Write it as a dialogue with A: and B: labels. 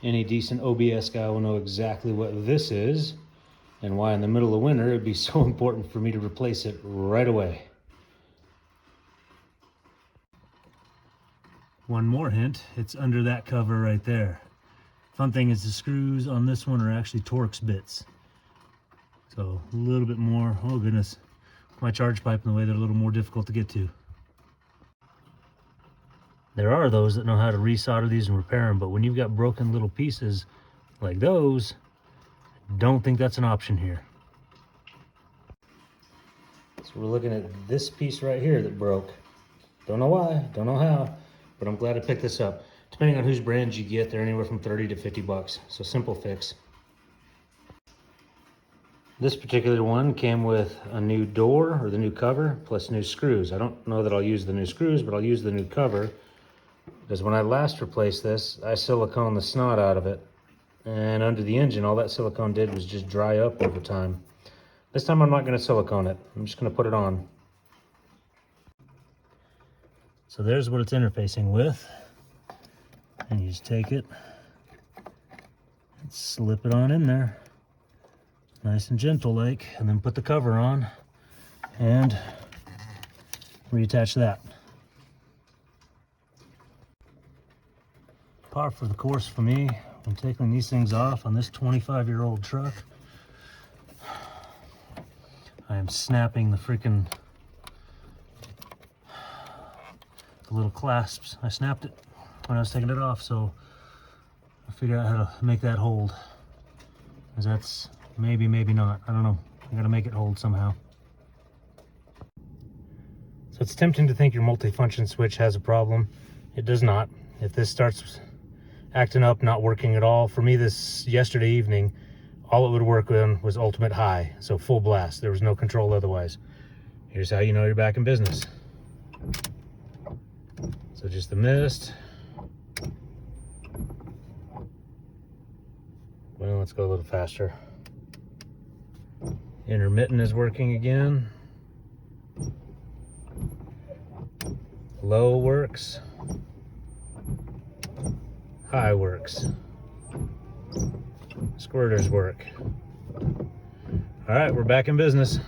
A: Any decent OBS guy will know exactly what this is and why in the middle of winter it'd be so important for me to replace it right away. One more hint, it's under that cover right there. Fun thing is the screws on this one are actually Torx bits. So a little bit more, oh goodness, my charge pipe in the way, they're a little more difficult to get to. There are those that know how to resolder these and repair them, but when you've got broken little pieces like those, don't think that's an option here. So we're looking at this piece right here that broke. Don't know why, don't know how, but I'm glad I picked this up. Depending on whose brands you get, they're anywhere from 30 to 50 bucks. So simple fix. This particular one came with a new door, or the new cover, plus new screws. I don't know that I'll use the new screws, but I'll use the new cover, because when I last replaced this, I siliconed the snot out of it. And under the engine, all that silicone did was just dry up over time. This time I'm not going to silicone it. I'm just going to put it on. So there's what it's interfacing with. And you just take it and slip it on in there. Nice and gentle like, and then put the cover on and reattach that. Par for the course for me when taking these things off on this 25-year-old truck. I am snapping the freaking little clasps. I snapped it when I was taking it off, so I figured out how to make that hold. Because that's maybe not. I don't know. I gotta make it hold somehow. So it's tempting to think your multifunction switch has a problem. It does not. If this starts acting up, not working at all, for me this yesterday evening, all it would work on was ultimate high, so full blast. There was no control otherwise. Here's how you know you're back in business. So just the mist. Well, let's go a little faster. Intermittent is working again. Low works. High works. Squirters work. All right, we're back in business.